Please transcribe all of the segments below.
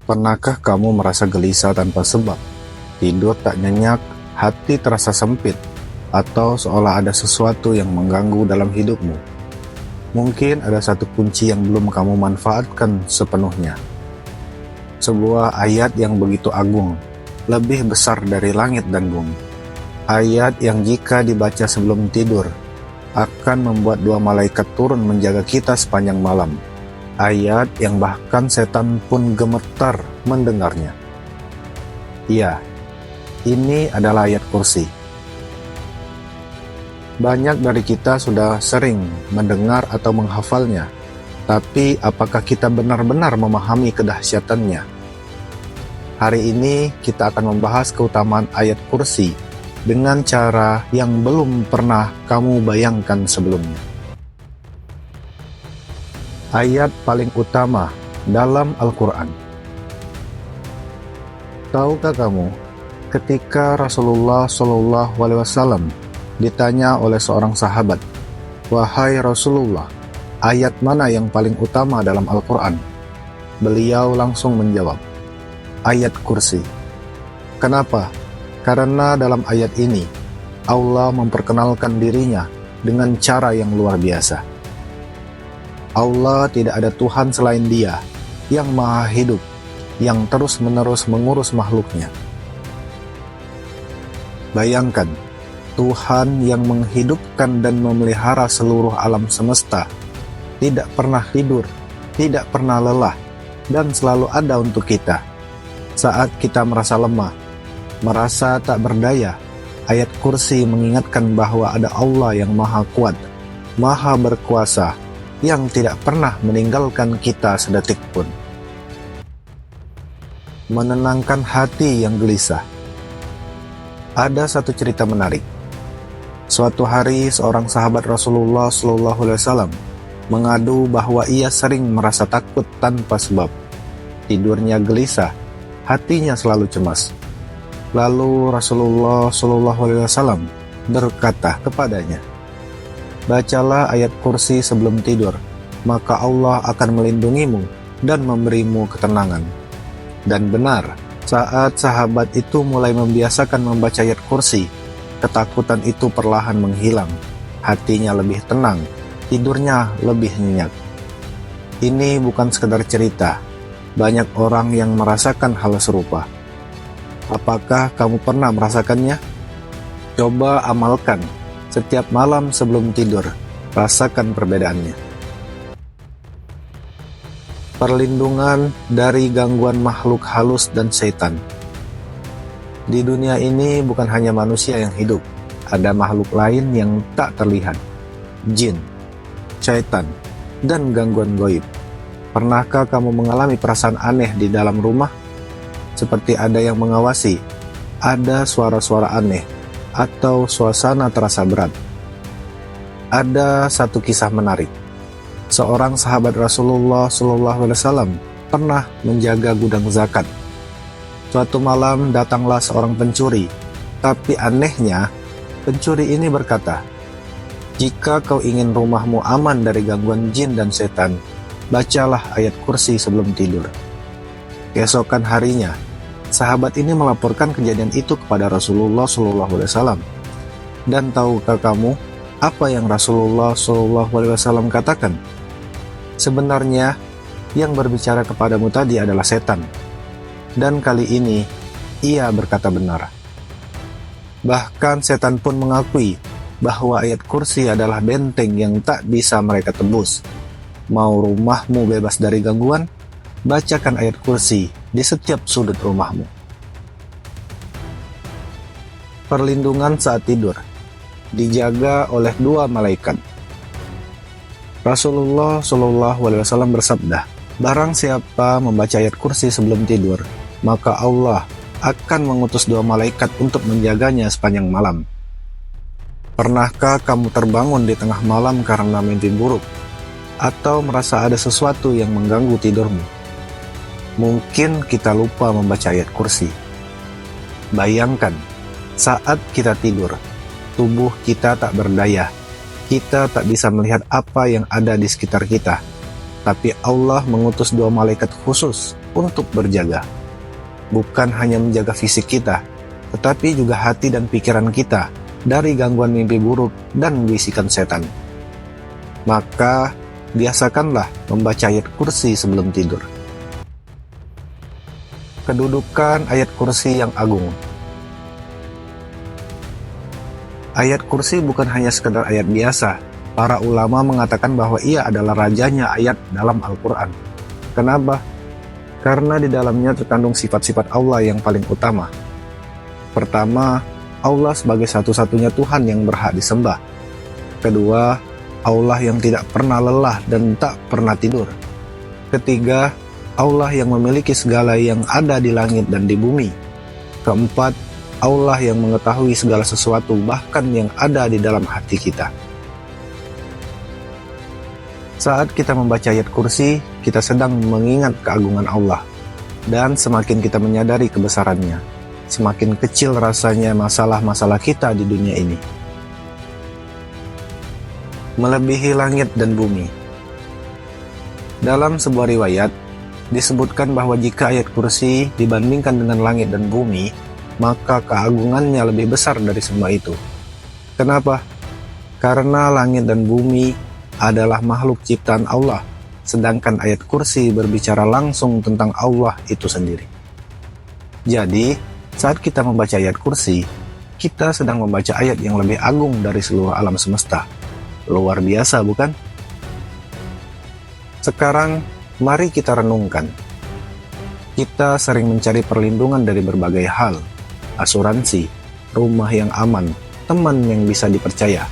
Pernahkah kamu merasa gelisah tanpa sebab? Tidur tak nyenyak, hati terasa sempit, atau seolah ada sesuatu yang mengganggu dalam hidupmu? Mungkin ada satu kunci yang belum kamu manfaatkan sepenuhnya. Sebuah ayat yang begitu agung, lebih besar dari langit dan bumi. Ayat yang jika dibaca sebelum tidur, akan membuat dua malaikat turun menjaga kita sepanjang malam. Ayat yang bahkan setan pun gemetar mendengarnya. Ya, ini adalah ayat kursi. Banyak dari kita sudah sering mendengar atau menghafalnya, tapi apakah kita benar-benar memahami kedahsyatannya? Hari ini kita akan membahas keutamaan ayat kursi dengan cara yang belum pernah kamu bayangkan sebelumnya. Ayat paling utama dalam Al-Quran. Tahukah kamu, ketika Rasulullah SAW ditanya oleh seorang sahabat, "Wahai Rasulullah, ayat mana yang paling utama dalam Al-Quran?" Beliau langsung menjawab, "Ayat kursi." Kenapa? Karena dalam ayat ini, Allah memperkenalkan dirinya dengan cara yang luar biasa. Allah tidak ada Tuhan selain Dia, yang maha hidup, yang terus-menerus mengurus makhluknya. Bayangkan, Tuhan yang menghidupkan dan memelihara seluruh alam semesta, tidak pernah tidur, tidak pernah lelah, dan selalu ada untuk kita. Saat kita merasa lemah, merasa tak berdaya, ayat kursi mengingatkan bahwa ada Allah yang maha kuat, maha berkuasa, yang tidak pernah meninggalkan kita sedetik pun. Menenangkan hati yang gelisah. Ada satu cerita menarik. Suatu hari seorang sahabat Rasulullah SAW mengadu bahwa ia sering merasa takut tanpa sebab. Tidurnya gelisah, hatinya selalu cemas. Lalu Rasulullah SAW berkata kepadanya, "Bacalah ayat kursi sebelum tidur, maka Allah akan melindungimu dan memberimu ketenangan." Dan benar, saat sahabat itu mulai membiasakan membaca ayat kursi, ketakutan itu perlahan menghilang, hatinya lebih tenang, tidurnya lebih nyenyak. Ini bukan sekedar cerita, banyak orang yang merasakan hal serupa. Apakah kamu pernah merasakannya? Coba amalkan. Setiap malam sebelum tidur, rasakan perbedaannya. Perlindungan dari gangguan makhluk halus dan setan. Di dunia ini bukan hanya manusia yang hidup, ada makhluk lain yang tak terlihat. Jin, setan, dan gangguan gaib. Pernahkah kamu mengalami perasaan aneh di dalam rumah? Seperti ada yang mengawasi, ada suara-suara aneh, atau suasana terasa berat. Ada satu kisah menarik. Seorang sahabat Rasulullah SAW pernah menjaga gudang zakat. Suatu malam datanglah seorang pencuri, tapi anehnya pencuri ini berkata, "Jika kau ingin rumahmu aman dari gangguan jin dan setan, bacalah ayat kursi sebelum tidur." Keesokan harinya, sahabat ini melaporkan kejadian itu kepada Rasulullah SAW. Dan tahukah kamu apa yang Rasulullah SAW katakan? Sebenarnya, yang berbicara kepadamu tadi adalah setan. Dan kali ini, ia berkata benar. Bahkan setan pun mengakui bahwa ayat kursi adalah benteng yang tak bisa mereka tebus. Mau rumahmu bebas dari gangguan? Bacakan ayat kursi di setiap sudut rumahmu. Perlindungan saat tidur. Dijaga oleh dua malaikat. Rasulullah SAW bersabda, "Barang siapa membaca ayat kursi sebelum tidur, maka Allah akan mengutus dua malaikat untuk menjaganya sepanjang malam." Pernahkah kamu terbangun di tengah malam karena mimpi buruk? Atau merasa ada sesuatu yang mengganggu tidurmu? Mungkin kita lupa membaca ayat kursi. Bayangkan, saat kita tidur, tubuh kita tak berdaya. Kita tak bisa melihat apa yang ada di sekitar kita. Tapi Allah mengutus dua malaikat khusus untuk berjaga. Bukan hanya menjaga fisik kita, tetapi juga hati dan pikiran kita dari gangguan mimpi buruk dan bisikan setan. Maka, biasakanlah membaca ayat kursi sebelum tidur. Kedudukan ayat kursi yang agung. Ayat kursi bukan hanya sekedar ayat biasa. Para ulama mengatakan bahwa ia adalah rajanya ayat dalam Al-Quran. Kenapa? Karena di dalamnya terkandung sifat-sifat Allah yang paling utama. Pertama, Allah sebagai satu-satunya Tuhan yang berhak disembah. Kedua, Allah yang tidak pernah lelah dan tak pernah tidur. Ketiga, Allah yang memiliki segala yang ada di langit dan di bumi. Keempat, Allah yang mengetahui segala sesuatu bahkan yang ada di dalam hati kita. Saat kita membaca ayat kursi, kita sedang mengingat keagungan Allah. Dan semakin kita menyadari kebesarannya, semakin kecil rasanya masalah-masalah kita di dunia ini. Melebihi langit dan bumi. Dalam sebuah riwayat, disebutkan bahwa jika ayat kursi dibandingkan dengan langit dan bumi, maka keagungannya lebih besar dari semua itu. Kenapa? Karena langit dan bumi adalah makhluk ciptaan Allah, sedangkan ayat kursi berbicara langsung tentang Allah itu sendiri. Jadi, saat kita membaca ayat kursi, kita sedang membaca ayat yang lebih agung dari seluruh alam semesta. Luar biasa, bukan? Sekarang, mari kita renungkan. Kita sering mencari perlindungan dari berbagai hal, asuransi, rumah yang aman, teman yang bisa dipercaya.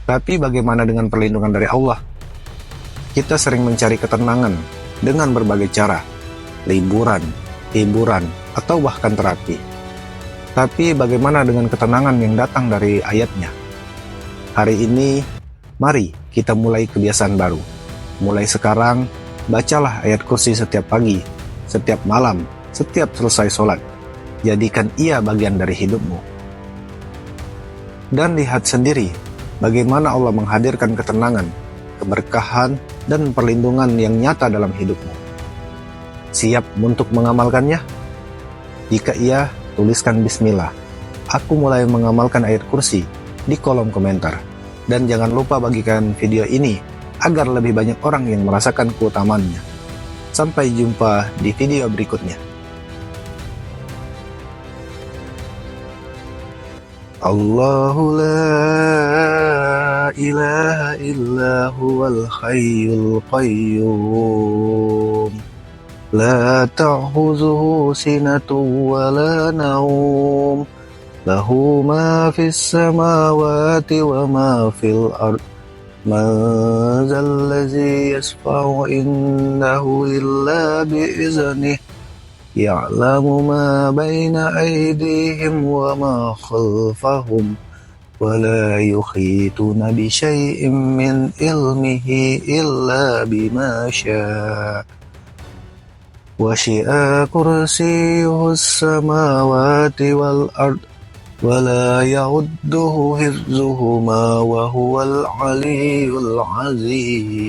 Tapi bagaimana dengan perlindungan dari Allah? Kita sering mencari ketenangan dengan berbagai cara, liburan, hiburan, atau bahkan terapi. Tapi bagaimana dengan ketenangan yang datang dari ayatnya? Hari ini, mari kita mulai kebiasaan baru. Mulai sekarang, bacalah ayat kursi setiap pagi, setiap malam, setiap selesai sholat. Jadikan ia bagian dari hidupmu. Dan lihat sendiri bagaimana Allah menghadirkan ketenangan, keberkahan, dan perlindungan yang nyata dalam hidupmu. Siap untuk mengamalkannya? Jika iya, tuliskan bismillah. Aku mulai mengamalkan ayat kursi di kolom komentar. Dan jangan lupa bagikan video ini agar lebih banyak orang yang merasakan keutamaannya. Sampai jumpa di video berikutnya. Allahu la ilaha illa huwal hayyul qayyum. La ta'khuzuhu sinatun wa la nawm. Lahu ma fis samawati wa ma fil ard. Man zallazi yashfa'u indahu illa bi'iznih. Ya'lamu ma baina aydihim wa ma khalfahum. Wa la yukhituna bi syai'in min ilmihi illa bima syaa'. Wasi'a kursiyyuhu as-samawati wal ard. ولا يعده حفظهما وهو العلي العظيم.